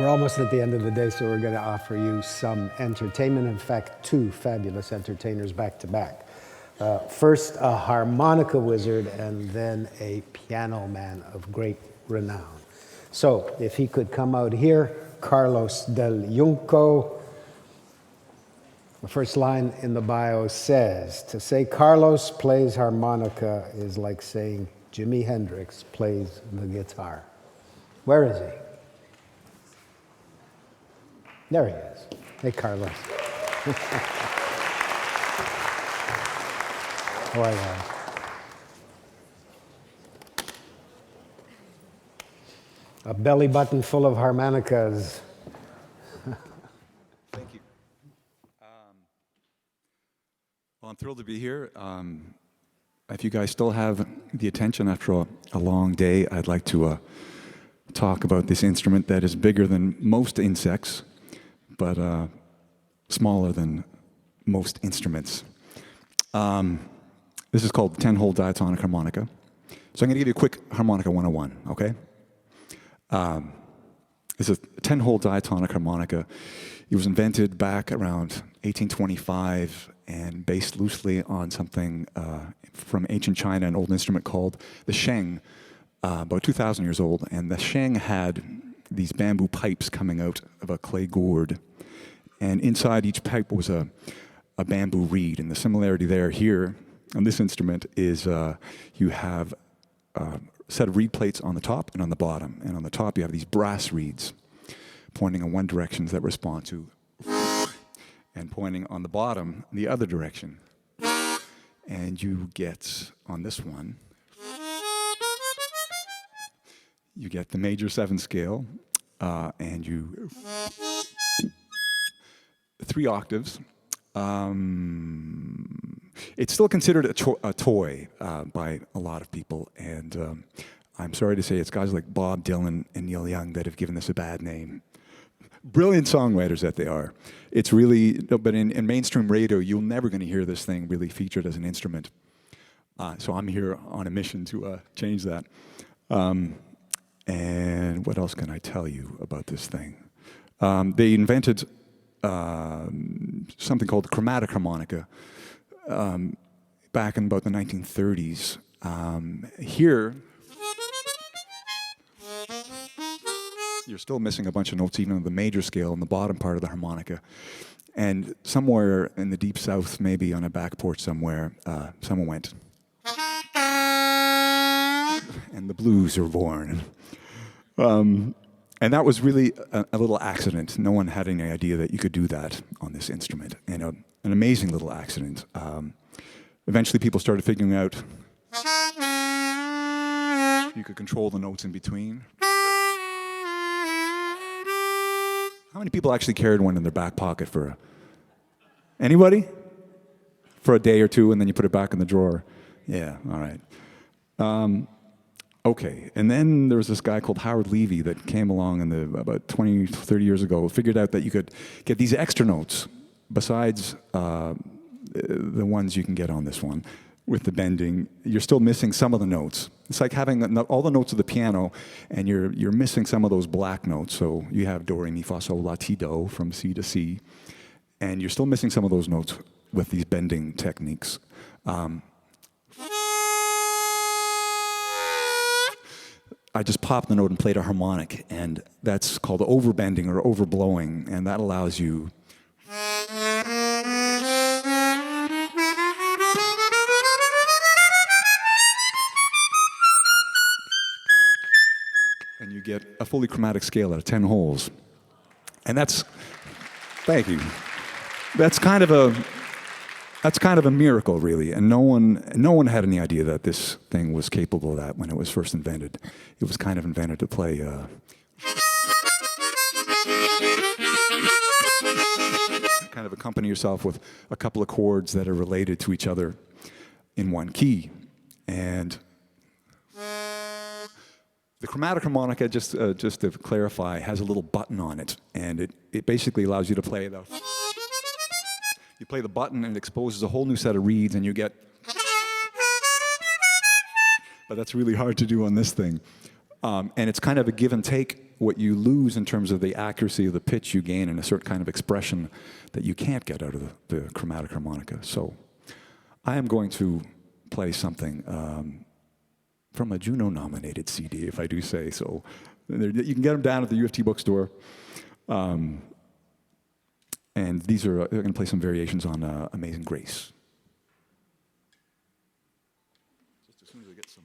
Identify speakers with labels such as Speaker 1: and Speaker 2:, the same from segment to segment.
Speaker 1: We're almost at the end of the day, so we're going to offer you some entertainment. In fact, two fabulous entertainers back to back. First, a harmonica wizard, and then a piano man of great renown. So, if he could come out here, Carlos del Junco. The first line in the bio says, to say Carlos plays harmonica is like saying Jimi Hendrix plays the guitar. Where is he? There he is. Hey, Carlos. How are you? A belly button full of harmonicas.
Speaker 2: Thank you. Well, I'm thrilled to be here. If you guys still have the attention after a long day, I'd like to talk about this instrument that is bigger than most insects, but smaller than most instruments. This is called the 10-hole diatonic harmonica. So I'm going to give you a quick harmonica 101, okay? It's a 10-hole diatonic harmonica. It was invented back around 1825 and based loosely on something from ancient China, an old instrument called the sheng, about 2,000 years old. And the sheng had these bamboo pipes coming out of a clay gourd. And inside each pipe was a bamboo reed. And the similarity here on this instrument is you have a set of reed plates on the top and on the bottom. And on the top you have these brass reeds pointing in one direction that respond to, and pointing on the bottom the other direction. And you get, on this one, you get the major 7 scale, and you 3 octaves. It's still considered a toy by a lot of people, and I'm sorry to say it's guys like Bob Dylan and Neil Young that have given this a bad name. Brilliant songwriters that they are. It's really, but in mainstream radio, you're never going to hear this thing really featured as an instrument. So I'm here on a mission to change that. And what else can I tell you about this thing? They invented something called the chromatic harmonica back in about the 1930s. Here, you're still missing a bunch of notes, even on the major scale in the bottom part of the harmonica. And somewhere in the deep south, maybe on a back porch somewhere, someone went, and the blues are born. And that was really a little accident. No one had any idea that you could do that on this instrument. And an amazing little accident. Eventually people started figuring out you could control the notes in between. How many people actually carried one in their back pocket for anybody? For a day or two, and then you put it back in the drawer. Yeah, all right. Okay, and then there was this guy called Howard Levy that came along about 20, 30 years ago, figured out that you could get these extra notes besides the ones you can get on this one with the bending. You're still missing some of the notes. It's like having all the notes of the piano, and you're missing some of those black notes. So you have do, re, mi, fa, sol, la, ti, do from C to C, and you're still missing some of those notes with these bending techniques. I just popped the note and played a harmonic, and that's called overbending or overblowing, and that allows you and you get a fully chromatic scale out of 10 holes. And that's, thank you. That's kind of a miracle, really, and no one had any idea that this thing was capable of that when it was first invented. It was kind of invented to play kind of accompany yourself with a couple of chords that are related to each other in one key. And the chromatic harmonica, just to clarify, has a little button on it, and it basically allows you to play the. You play the button and it exposes a whole new set of reeds, and you get. But that's really hard to do on this thing, and it's kind of a give and take what you lose in terms of the accuracy of the pitch you gain and a certain kind of expression that you can't get out of the chromatic harmonica. So I am going to play something from a Juno-nominated CD, if I do say so. You can get them down at the U of T bookstore. And these are, they're going to play some variations on Amazing Grace. Just as soon as I get some.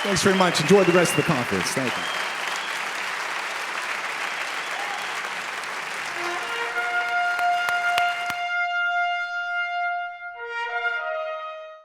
Speaker 2: Thanks very much. Enjoy the rest of the conference. Thank you.